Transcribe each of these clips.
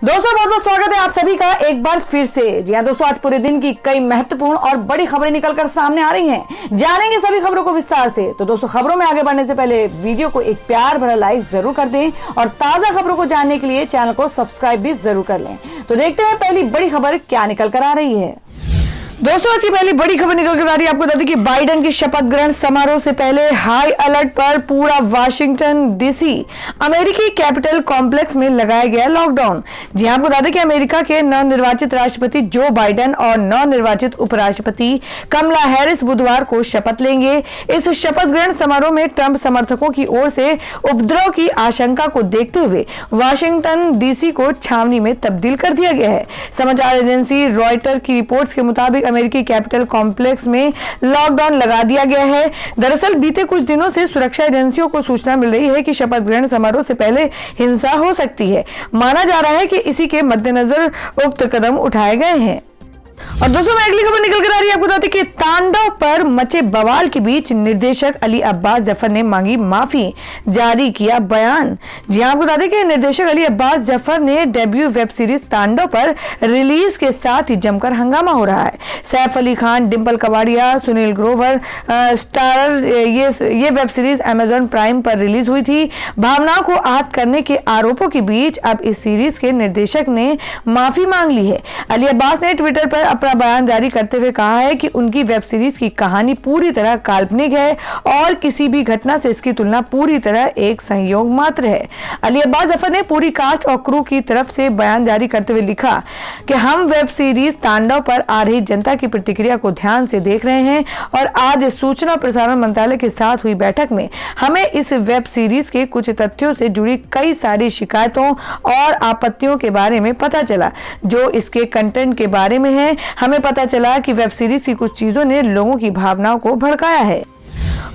दोस्तों बहुत बहुत स्वागत है आप सभी का एक बार फिर से। जी हाँ दोस्तों, आज पूरे दिन की कई महत्वपूर्ण और बड़ी खबरें निकलकर सामने आ रही हैं। जानेंगे सभी खबरों को विस्तार से। तो दोस्तों खबरों में आगे बढ़ने से पहले वीडियो को एक प्यार भरा लाइक जरूर कर दें और ताजा खबरों को जानने के लिए चैनल को सब्सक्राइब भी जरूर कर लें। तो देखते हैं पहली बड़ी खबर क्या निकल कर आ रही है। दोस्तों आज की पहली बड़ी खबर निकल कर आ रही है। आपको बता दें कि बाइडेन की शपथ ग्रहण समारोह से पहले हाई अलर्ट पर पूरा वाशिंगटन डीसी अमेरिकी कैपिटल कॉम्प्लेक्स में लगाया गया लॉकडाउन। जी हां, आपको बता दें कि अमेरिका के नवनिर्वाचित राष्ट्रपति जो बाइडेन और नवनिर्वाचित उपराष्ट्रपति कमला हैरिस बुधवार को शपथ लेंगे। इस शपथ ग्रहण समारोह में ट्रंप समर्थकों की ओर से उपद्रव की आशंका को देखते हुए वाशिंगटन डीसी को छावनी में तब्दील कर दिया गया है। समाचार एजेंसी रॉयटर की रिपोर्ट्स के मुताबिक अमेरिकी कैपिटल कॉम्प्लेक्स में लॉकडाउन लगा दिया गया है। दरअसल बीते कुछ दिनों से सुरक्षा एजेंसियों को सूचना मिल रही है कि शपथ ग्रहण समारोह से पहले हिंसा हो सकती है। माना जा रहा है कि इसी के मद्देनजर उक्त कदम उठाए गए हैं। और दोस्तों में अगली खबर निकल कर आ रही है। आपको बताते कि तांडव पर मचे बवाल के बीच निर्देशक अली अब्बास जफर ने मांगी माफी, जारी किया बयान। जी हां, आपको बताते कि निर्देशक अली अब्बास जफर ने डेब्यू वेब सीरीज तांडव पर रिलीज के साथ ही जमकर हंगामा हो रहा है। सैफ अली खान, डिंपल कबाड़िया, सुनील ग्रोवर स्टारर ये वेब सीरीज अमेजॉन प्राइम पर रिलीज हुई थी। भावनाओं को आहत करने के आरोपों के बीच अब इस सीरीज के निर्देशक ने माफी मांग ली है। अली अब्बास ने ट्विटर पर अपना बयान जारी करते हुए कहा है कि उनकी वेब सीरीज की कहानी पूरी तरह काल्पनिक है और किसी भी घटना से इसकी तुलना पूरी तरह एक संयोग मात्र है। अली अब्बास जफर ने पूरी कास्ट और क्रू की तरफ से बयान जारी करते हुए लिखा कि हम वेब सीरीज तांडव पर आ रही जनता की प्रतिक्रिया को ध्यान से देख रहे हैं और आज सूचना और प्रसारण मंत्रालय के साथ हुई बैठक में हमें इस वेब सीरीज के कुछ तथ्यों से जुड़ी कई सारी शिकायतों और आपत्तियों के बारे में पता चला जो इसके कंटेंट के बारे में है। हमें पता चला कि वेब सीरीज की कुछ चीजों ने लोगों की भावनाओं को भड़काया है।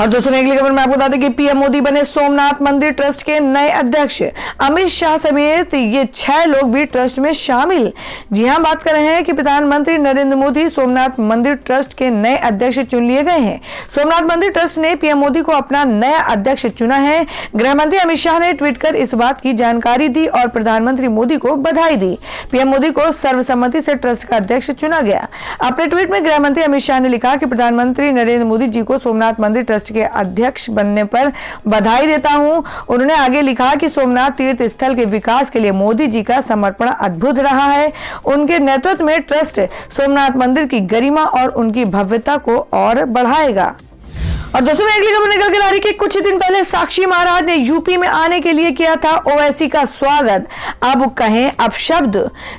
और दोस्तों अगली खबर में आपको बता दें कि पीएम मोदी बने सोमनाथ मंदिर ट्रस्ट के नए अध्यक्ष। अमित शाह समेत ये 6 लोग भी ट्रस्ट में शामिल। जी हां, बात कर रहे हैं कि प्रधानमंत्री नरेंद्र मोदी सोमनाथ मंदिर ट्रस्ट के नए अध्यक्ष चुन लिए गए हैं। सोमनाथ मंदिर ट्रस्ट ने पीएम मोदी को अपना नया अध्यक्ष चुना है। गृह मंत्री अमित शाह ने ट्वीट कर इस बात की जानकारी दी और प्रधानमंत्री मोदी को बधाई दी। पीएम मोदी को सर्वसम्मति से ट्रस्ट का अध्यक्ष चुना गया। अपने ट्वीट में गृह मंत्री अमित शाह ने लिखा कि प्रधानमंत्री नरेंद्र मोदी जी को सोमनाथ मंदिर ट्रस्ट के अध्यक्ष बनने पर बधाई देता हूं। उन्होंने आगे लिखा कि सोमनाथ तीर्थ स्थल के विकास के लिए मोदी जी का समर्पण अद्भुत रहा है। उनके नेतृत्व में ट्रस्ट सोमनाथ मंदिर की गरिमा और उनकी भव्यता को और बढ़ाएगा। और दोस्तों अगली खबर निकल के आ रही है कि कुछ दिन पहले साक्षी महाराज ने यूपी में आने के लिए किया था ओवैसी का स्वागत। अब कहें अपशब्द।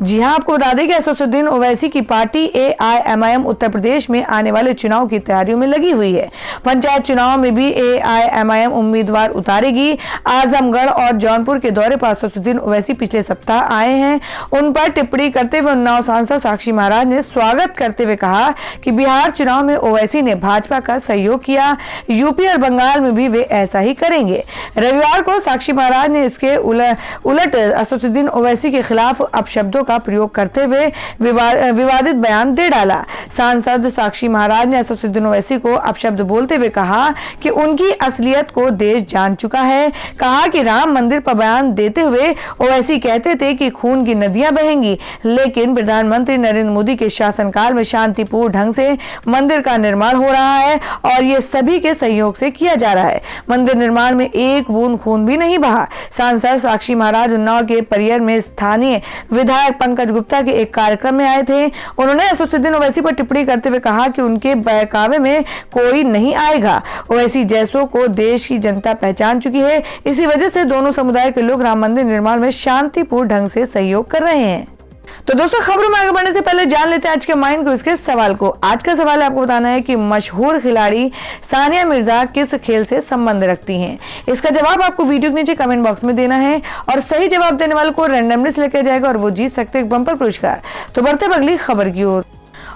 जी हां, आपको बता दें कि असदुद्दीन ओवैसी की पार्टी एआईएमआईएम उत्तर प्रदेश में आने वाले चुनाव की तैयारियों में लगी हुई है। पंचायत चुनाव में भी एआईएमआईएम उम्मीदवार उतारेगी। आजमगढ़ और जौनपुर के दौरे पर असदुद्दीन ओवैसी पिछले सप्ताह आए हैं। उन पर टिप्पणी करते हुए उन्नाव सांसद साक्षी महाराज ने स्वागत करते हुए कहा कि बिहार चुनाव में ओवैसी ने भाजपा का सहयोग किया, यूपी और बंगाल में भी वे ऐसा ही करेंगे। रविवार को साक्षी महाराज ने इसके उलट असदुद्दीन ओवैसी के खिलाफ अपशब्दों का प्रयोग करते हुए विवादित बयान दे डाला। सांसद साक्षी महाराज ने असदुद्दीन ओवैसी को अपशब्द बोलते हुए कहा कि उनकी असलियत को देश जान चुका है। कहा कि राम मंदिर पर बयान देते हुए ओवैसी कहते थे कि खून की नदियां बहेंगी, लेकिन प्रधानमंत्री नरेंद्र मोदी के शासनकाल में शांतिपूर्ण ढंग से मंदिर का निर्माण हो रहा है और ये सभी के सहयोग से किया जा रहा है। मंदिर निर्माण में एक बूंद खून भी नहीं बहा। सांसद साक्षी महाराज उन्नाव के परियर में स्थानीय विधायक पंकज गुप्ता के एक कार्यक्रम में आए थे। उन्होंने असदुद्दीन ओवैसी पर टिप्पणी करते हुए कहा कि उनके बहकावे में कोई नहीं आएगा। ओवैसी जैसों को देश की जनता पहचान चुकी है। इसी वजह से दोनों समुदाय के लोग राम मंदिर निर्माण में शांतिपूर्ण ढंग से सहयोग कर रहे हैं। तो दोस्तों खबरों में आगे बढ़ने से पहले जान लेते हैं आज के माइंड को इसके सवाल को। आज का सवाल आपको बताना है कि मशहूर खिलाड़ी सानिया मिर्जा किस खेल से संबंध रखती हैं। इसका जवाब आपको वीडियो के नीचे कमेंट बॉक्स में देना है और सही जवाब देने वाले को रैंडमली सिलेक्ट किया जाएगा और वो जीत सकते हैं बम्पर पुरस्कार। तो बढ़ते हैं अगली खबर की ओर।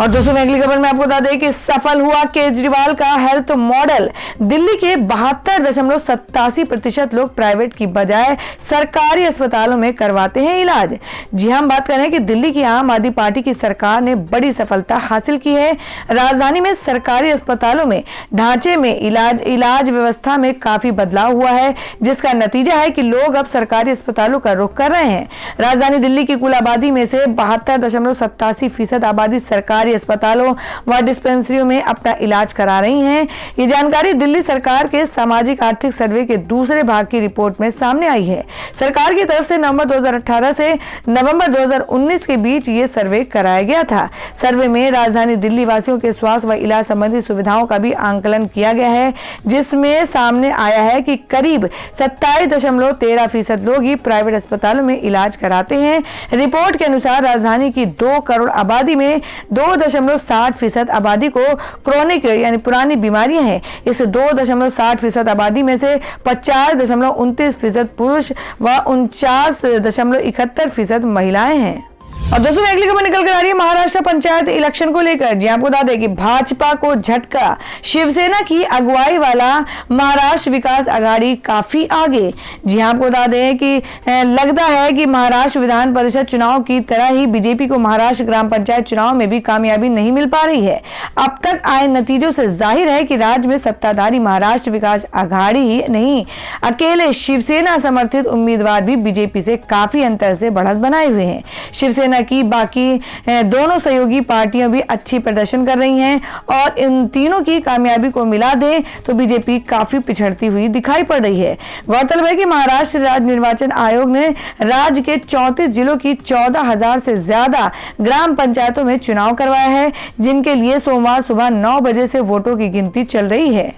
और दोस्तों अगली खबर में आपको बता दें कि सफल हुआ केजरीवाल का हेल्थ मॉडल। दिल्ली के 72.87% लोग प्राइवेट की बजाय सरकारी अस्पतालों में करवाते हैं इलाज। जी हम बात कर रहे हैं कि दिल्ली की आम आदमी पार्टी की सरकार ने बड़ी सफलता हासिल की है। राजधानी में सरकारी अस्पतालों में ढांचे में इलाज व्यवस्था में काफी बदलाव हुआ है, जिसका नतीजा है कि लोग अब सरकारी अस्पतालों का रुख कर रहे हैं। राजधानी दिल्ली की कुल आबादी में से 72.87% आबादी सरकारी अस्पतालों व डिस्पेंसरियों में अपना इलाज करा रही हैं। ये जानकारी दिल्ली सरकार के सामाजिक आर्थिक सर्वे के दूसरे भाग की रिपोर्ट में सामने आई है। सरकार की तरफ से नवंबर 2018 से नवंबर 2019 के बीच ये सर्वे कराया गया था। सर्वे में राजधानी दिल्ली वासियों के स्वास्थ्य व इलाज संबंधी सुविधाओं का भी आंकलन किया गया है, जिसमें सामने आया है कि करीब 27.13% लोग ही प्राइवेट अस्पतालों में इलाज कराते हैं। रिपोर्ट के अनुसार राजधानी की 2 करोड़ आबादी में 2.60% आबादी को क्रोनिक यानी पुरानी बीमारियां हैं। इस 2.60% आबादी में से 50.29% पुरुष व 49.71% महिलाएं हैं। और दोस्तों अगली खबर निकल कर आ रही है महाराष्ट्र पंचायत इलेक्शन को लेकर। जी आपको बता दें कि भाजपा को झटका, शिवसेना की अगुवाई वाला महाराष्ट्र विकास आघाड़ी काफी आगे। जी आपको बता दें कि लगता है कि महाराष्ट्र विधान परिषद चुनाव की तरह ही बीजेपी को महाराष्ट्र ग्राम पंचायत चुनाव में भी कामयाबी नहीं मिल पा रही है। अब तक आए नतीजों से जाहिर है कि राज्य में सत्ताधारी महाराष्ट्र विकास आघाड़ी ही नहीं, अकेले शिवसेना समर्थित उम्मीदवार भी बीजेपी से काफी अंतर से बढ़त बनाए हुए हैं। शिवसेना की बाकी दोनों सहयोगी पार्टियां भी अच्छी प्रदर्शन कर रही हैं और इन तीनों की कामयाबी को मिला दें तो बीजेपी काफी पिछड़ती हुई दिखाई पड़ रही है। गौरतलब है कि महाराष्ट्र राज्य निर्वाचन आयोग ने राज्य के 34 जिलों की 14,000 से ज्यादा ग्राम पंचायतों में चुनाव करवाया है, जिनके लिए सोमवार सुबह 9 बजे से वोटों की गिनती चल रही है।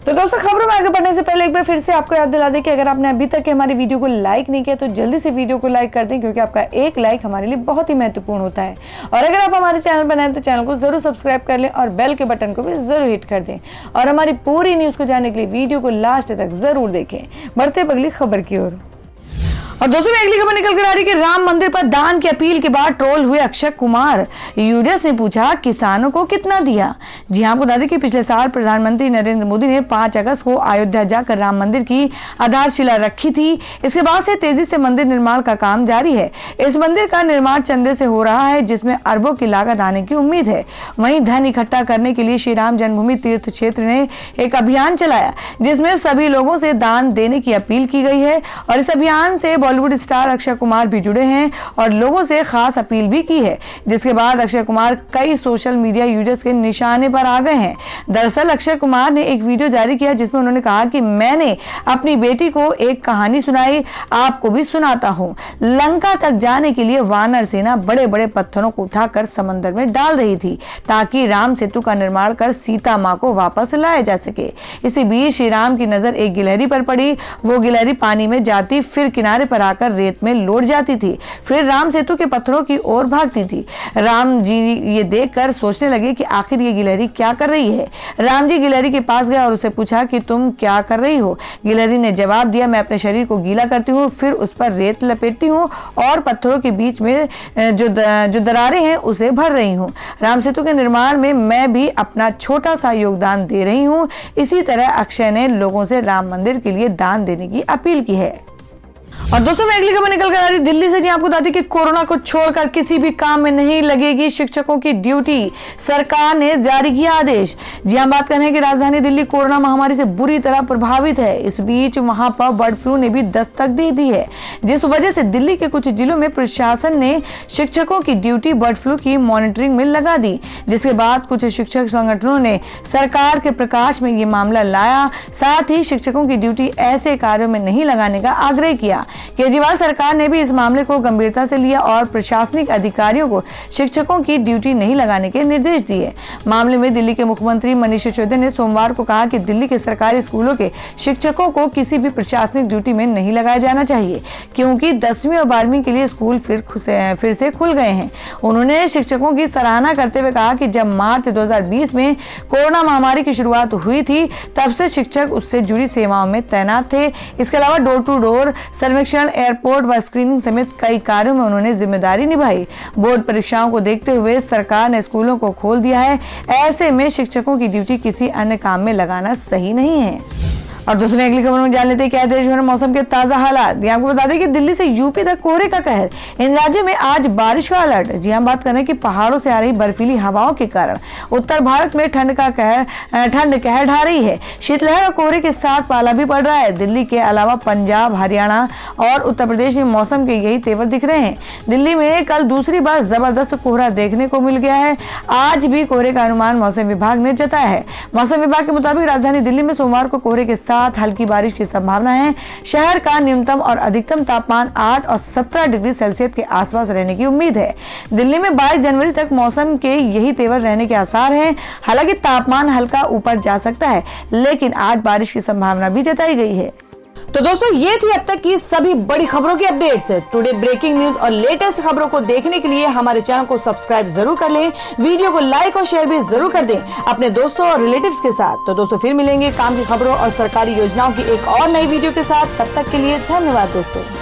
तो दोस्तों खबरों में आगे बढ़ने से पहले एक बार फिर से आपको याद दिला दें कि अगर आपने अभी तक हमारी वीडियो को लाइक नहीं किया तो जल्दी से वीडियो को लाइक कर दें, क्योंकि आपका एक लाइक हमारे लिए बहुत ही महत्वपूर्ण होता है। और अगर आप हमारे चैनल पर नए हैं तो चैनल को जरूर सब्सक्राइब कर लें और बेल के बटन को भी जरूर हिट कर दें। और हमारी पूरी न्यूज को जानने के लिए वीडियो को लास्ट तक जरूर देखें। बढ़ते अगली खबर की ओर। और दोस्तों अगली खबर निकल कर आ रही है कि राम मंदिर पर दान की अपील के बाद ट्रोल हुए अक्षय कुमार। यूजर्स ने पूछा किसानों को कितना दिया। जी आपको बता दें कि पिछले साल प्रधानमंत्री नरेंद्र मोदी ने 5 अगस्त को अयोध्या जाकर राम मंदिर की आधारशिला रखी थी। इसके बाद से तेजी से मंदिर निर्माण का काम जारी है। इस मंदिर का निर्माण चंदे से हो रहा है, जिसमें अरबों की लागत आने की उम्मीद है। वहीं धन इकट्ठा करने के लिए श्री राम जन्मभूमि तीर्थ क्षेत्र ने एक अभियान चलाया, जिसमें सभी लोगों से दान देने की अपील की गई है। और इस अभियान से बॉलीवुड स्टार अक्षय कुमार भी जुड़े हैं और लोगों से खास अपील भी की है, जिसके बाद अक्षय कुमार कई सोशल मीडिया यूजर्स के निशाने पर आ गए हैं। दरअसल अक्षय कुमार ने एक वीडियो जारी किया, जिसमें उन्होंने कहा कि मैंने अपनी बेटी को एक कहानी सुनाई, आपको भी सुनाता हूँ। लंका तक जाने के लिए वानर सेना बड़े बड़े पत्थरों को उठाकर समंदर में डाल रही थी, ताकि राम सेतु का निर्माण कर सीता माँ को वापस लाया जा सके। इसी बीच श्री राम की नजर एक गिलहरी पर पड़ी। वो गिलहरी पानी में जाती, फिर किनारे पर आकर रेत में लौट जाती थी, फिर राम सेतु के पत्थरों की ओर भागती थी। राम जी ये देखकर सोचने लगे कि आखिर ये गिलहरी क्या कर रही है। राम जी गिलहरी के पास गए और उसे पूछा कि तुम क्या कर रही हो। गिलहरी ने जवाब दिया, मैं अपने शरीर को गीला करती हूँ, फिर उस पर रेत लपेटती हूँ और पत्थरों के बीच में जो दरारें हैं उसे भर रही हूँ। राम सेतु के निर्माण में मैं भी अपना छोटा सा योगदान दे रही हूँ। इसी तरह अक्षय ने लोगों से राम मंदिर के लिए दान देने की अपील की है। और दोस्तों मैं अगली खबर निकल कर आ रही दिल्ली से। जी आपको बता दें कि कोरोना को छोड़कर किसी भी काम में नहीं लगेगी शिक्षकों की ड्यूटी, सरकार ने जारी किया आदेश। जी हम बात कर रहे हैं कि राजधानी दिल्ली कोरोना महामारी से बुरी तरह प्रभावित है। इस बीच वहां पर बर्ड फ्लू ने भी दस्तक दे दी है, जिस वजह से दिल्ली के कुछ जिलों में प्रशासन ने शिक्षकों की ड्यूटी बर्ड फ्लू की मॉनिटरिंग में लगा दी, जिसके बाद कुछ शिक्षक संगठनों ने सरकार के प्रकाश में ये मामला लाया। साथ ही शिक्षकों की ड्यूटी ऐसे कार्यों में नहीं लगाने का आग्रह किया। केजरीवाल सरकार ने भी इस मामले को गंभीरता से लिया और प्रशासनिक अधिकारियों को शिक्षकों की ड्यूटी नहीं लगाने के निर्देश दिए। मामले में दिल्ली के मुख्यमंत्री मनीष सिसोदिया ने सोमवार को कहा कि दिल्ली के सरकारी स्कूलों के शिक्षकों को किसी भी प्रशासनिक ड्यूटी में नहीं लगाया जाना चाहिए, क्योंकि 10वीं और 12वीं के लिए स्कूल फिर से खुल गए हैं। उन्होंने शिक्षकों की सराहना करते हुए कहा कि जब मार्च 2020 में कोरोना महामारी की शुरुआत हुई थी, तब से शिक्षक उससे जुड़ी सेवाओं में तैनात थे। इसके अलावा डोर टू डोर सर्वेक्षण, एयरपोर्ट व स्क्रीनिंग समेत कई कार्यों में उन्होंने जिम्मेदारी निभाई। बोर्ड परीक्षाओं को देखते हुए सरकार ने स्कूलों को खोल दिया है। ऐसे में शिक्षकों की ड्यूटी किसी अन्य काम में लगाना सही नहीं है। और दूसरी अगली खबर में जान लेते हैं क्या देश भर में मौसम के ताजा हालात। आपको बता दें कि दिल्ली से यूपी तक कोहरे का कहर। इन राज्यों में आज बारिश का अलर्ट। जी हम बात करें कि पहाड़ों से आ रही बर्फीली हवाओं के कारण उत्तर भारत में ठंड कहर ढा रही है। शीतलहर और कोहरे के साथ पाला भी पड़ रहा है। दिल्ली के अलावा पंजाब, हरियाणा और उत्तर प्रदेश में मौसम के यही तेवर दिख रहे हैं। दिल्ली में कल दूसरी बार जबरदस्त कोहरा देखने को मिल गया है। आज भी कोहरे का अनुमान मौसम विभाग ने जताया है। मौसम विभाग के मुताबिक राजधानी दिल्ली में सोमवार को कोहरे के साथ हल्की बारिश की संभावना है। शहर का न्यूनतम और अधिकतम तापमान 8 और 17 डिग्री सेल्सियस के आसपास रहने की उम्मीद है। दिल्ली में 22 जनवरी तक मौसम के यही तेवर रहने के आसार हैं। हालांकि तापमान हल्का ऊपर जा सकता है, लेकिन आज बारिश की संभावना भी जताई गई है। तो दोस्तों ये थी अब तक की सभी बड़ी खबरों की अपडेट्स। टुडे ब्रेकिंग न्यूज और लेटेस्ट खबरों को देखने के लिए हमारे चैनल को सब्सक्राइब जरूर कर लें। वीडियो को लाइक और शेयर भी जरूर कर दें अपने दोस्तों और रिलेटिव्स के साथ। तो दोस्तों फिर मिलेंगे काम की खबरों और सरकारी योजनाओं की एक और नई वीडियो के साथ। तब तक के लिए धन्यवाद दोस्तों।